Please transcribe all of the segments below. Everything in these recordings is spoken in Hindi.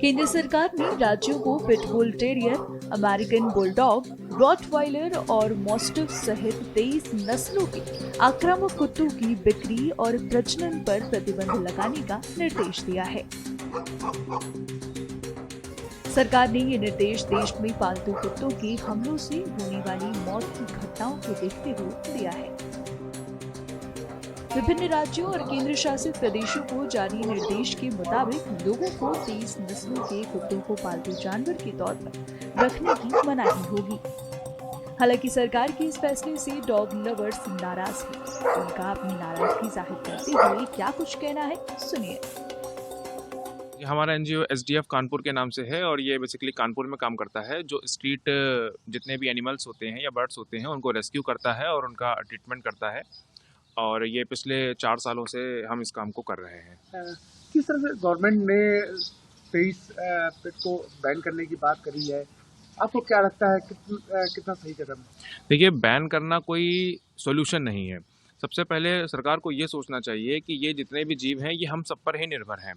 केंद्र सरकार ने राज्यों को pitbull terrier, American bulldog, Rottweiler और मॉस्टिफ सहित 23 नस्लों के आक्रामक कुत्तों की बिक्री और प्रजनन पर प्रतिबंध लगाने का निर्देश दिया है। सरकार ने ये निर्देश देश में पालतू कुत्तों के हमलों से होने वाली मौत की घटनाओं को देखते हुए दिया है। विभिन्न राज्यों और केंद्र शासित प्रदेशों को जारी निर्देश के मुताबिक लोगों को 23 नस्लों के कुत्तों को पालतू जानवर के तौर पर रखने की मनाही होगी। हालांकि सरकार के इस फैसले से डॉग लवर्स नाराज हैं। उनका अपनी नाराजगी जाहिर करते हुए क्या कुछ कहना है, सुनिए। हमारा एनजीओ एसडीएफ कानपुर के नाम से है और ये बेसिकली कानपुर में काम करता है, जो स्ट्रीट जितने भी एनिमल्स होते हैं या बर्ड्स होते हैं उनको रेस्क्यू करता है और उनका ट्रीटमेंट करता है। और ये पिछले 4 सालों से हम इस काम को कर रहे हैं। किस तरह से गवर्नमेंट ने 23 पेट को बैन करने की बात करी है, आपको क्या लगता है कितना सही कदम है? देखिए, बैन करना कोई सॉल्यूशन नहीं है। सबसे पहले सरकार को ये सोचना चाहिए कि ये जितने भी जीव हैं ये हम सब पर ही निर्भर हैं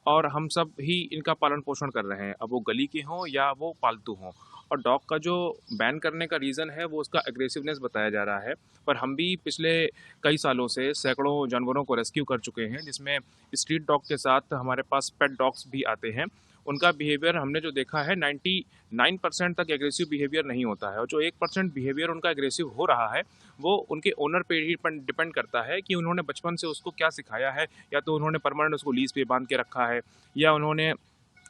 और हम सब ही इनका पालन पोषण कर रहे हैं, अब वो गली के हों या वो पालतू हों। और डॉग का जो बैन करने का रीज़न है वो उसका एग्रेसिवनेस बताया जा रहा है, पर हम भी पिछले कई सालों से सैकड़ों जानवरों को रेस्क्यू कर चुके हैं, जिसमें स्ट्रीट डॉग के साथ हमारे पास पेट डॉग्स भी आते हैं। उनका बिहेवियर हमने जो देखा है 99% तक एग्रेसिव बिहेवियर नहीं होता है और जो 1% बिहेवियर उनका एग्रेसिव हो रहा है वो उनके ओनर पे ही डिपेंड करता है कि उन्होंने बचपन से उसको क्या सिखाया है, या तो उन्होंने परमानेंट उसको लीज पे बांध के रखा है या उन्होंने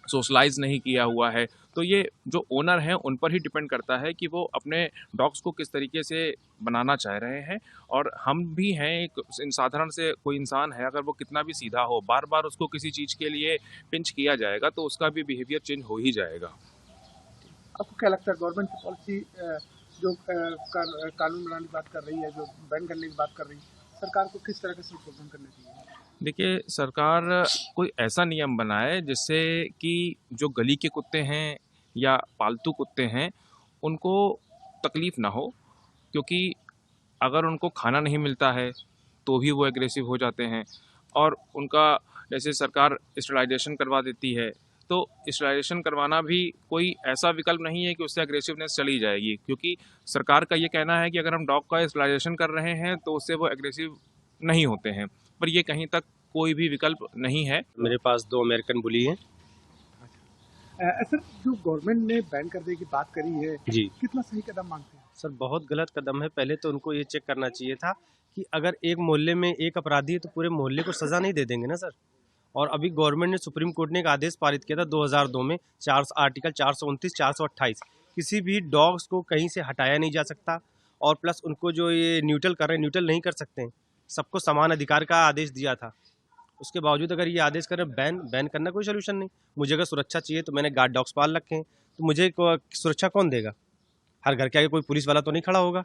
सोशलाइज नहीं किया हुआ है। तो ये जो ओनर हैं उन पर ही डिपेंड करता है कि वो अपने डॉग्स को किस तरीके से बनाना चाह रहे हैं। और हम भी हैं एक साधारण से कोई इंसान है, अगर वो कितना भी सीधा हो, बार बार उसको किसी चीज़ के लिए पिंच किया जाएगा तो उसका भी बिहेवियर चेंज हो ही जाएगा। आपको क्या लगता है गवर्नमेंट की पॉलिसी जो कानून बनाने की बात कर रही है, जो बैन करने की बात कर रही है, सरकार को किस तरह का संशोधन करना चाहिए? देखिए, सरकार कोई ऐसा नियम बनाए जिससे कि जो गली के कुत्ते हैं या पालतू कुत्ते हैं उनको तकलीफ़ ना हो, क्योंकि अगर उनको खाना नहीं मिलता है तो भी वो एग्रेसिव हो जाते हैं। और उनका जैसे सरकार स्टरलाइजेशन करवा देती है, तो स्टरलाइजेशन करवाना भी कोई ऐसा विकल्प नहीं है कि उससे एग्रेसिवनेस चली जाएगी, क्योंकि सरकार का ये कहना है कि अगर हम डॉग का स्टरलाइजेशन कर रहे हैं तो उससे वो एग्रेसिव नहीं होते हैं, पर ये कहीं तक कोई भी विकल्प नहीं है। मेरे पास 2 अमेरिकन बुली हैं। सर, जो गवर्नमेंट ने बैन करने की बात करी है जी कितना सही कदम मानते हैं? सर, बहुत गलत कदम है। पहले तो उनको ये चेक करना चाहिए था कि अगर एक मोहल्ले में एक अपराधी है तो पूरे मोहल्ले को सज़ा नहीं दे देंगे ना सर। और अभी गवर्नमेंट ने, सुप्रीम कोर्ट ने एक आदेश पारित किया था 2002 में, आर्टिकल 429, 428, किसी भी डॉग्स को कहीं से हटाया नहीं जा सकता। और प्लस उनको जो ये न्यूट्रल कर रहे हैं, न्यूट्रल नहीं कर सकते हैं, सबको समान अधिकार का आदेश दिया था। उसके बावजूद अगर ये आदेश करें बैन करना कोई सोल्यूशन नहीं। मुझे अगर सुरक्षा चाहिए तो मैंने गार्ड डॉग्स पाल रखे हैं, तो मुझे सुरक्षा कौन देगा? हर घर के आगे कोई पुलिस वाला तो नहीं खड़ा होगा।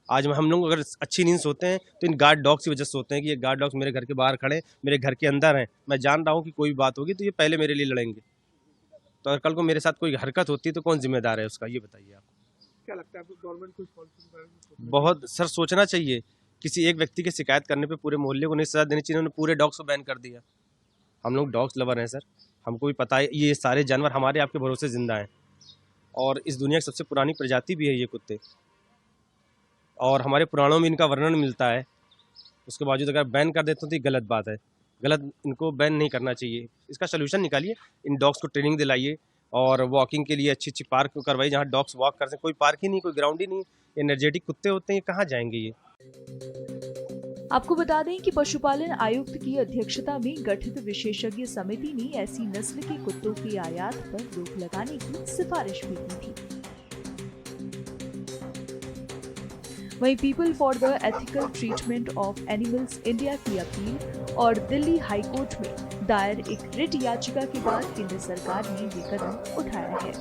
आज हम लोग अगर अच्छी नींद सोते हैं तो इन गार्ड डॉग्स की वजह से सोते हैं कि ये गार्ड डॉग्स मेरे घर के बाहर खड़े, मेरे घर के अंदर हैं। मैं जान रहा हूँ कि कोई भी बात होगी तो ये पहले मेरे लिए लड़ेंगे। तो अगर कल को मेरे साथ कोई हरकत होती है तो कौन जिम्मेदार है उसका, ये बताइए आप। क्या लगता है आपको गवर्नमेंट कुछ पॉलिसी बहुत सर सोचना चाहिए। किसी एक व्यक्ति की शिकायत करने पे पूरे मोहल्ले को नहीं सजा देनी चाहिए। उन्होंने पूरे डॉग्स को बैन कर दिया। हम लोग डॉग्स लवर हैं सर, हमको भी पता है ये सारे जानवर हमारे आपके भरोसे ज़िंदा हैं और इस दुनिया की सबसे पुरानी प्रजाति भी है ये कुत्ते, और हमारे पुराणों में इनका वर्णन मिलता है। उसके बावजूद अगर बैन कर देते तो ये गलत बात है। गलत, इनको बैन नहीं करना चाहिए। इसका सलूशन निकालिए, इन डॉग्स को ट्रेनिंग दिलाइए और वॉकिंग के लिए अच्छी अच्छी पार्क करवाइए जहाँ डॉग्स वॉक कर सकें। कोई पार्क ही नहीं, कोई ग्राउंड ही नहीं। एनर्जेटिक कुत्ते होते हैं, ये कहाँ जाएंगे ये? आपको बता दें कि पशुपालन आयुक्त की अध्यक्षता में गठित विशेषज्ञ समिति ने ऐसी नस्ल के कुत्तों की आयात पर रोक लगाने की सिफारिश भी की थी। वहीं people for the ethical treatment of animals India की अपील और दिल्ली हाई कोर्ट में दायर एक रिट याचिका के बाद केंद्र सरकार ने ये कदम उठाया है।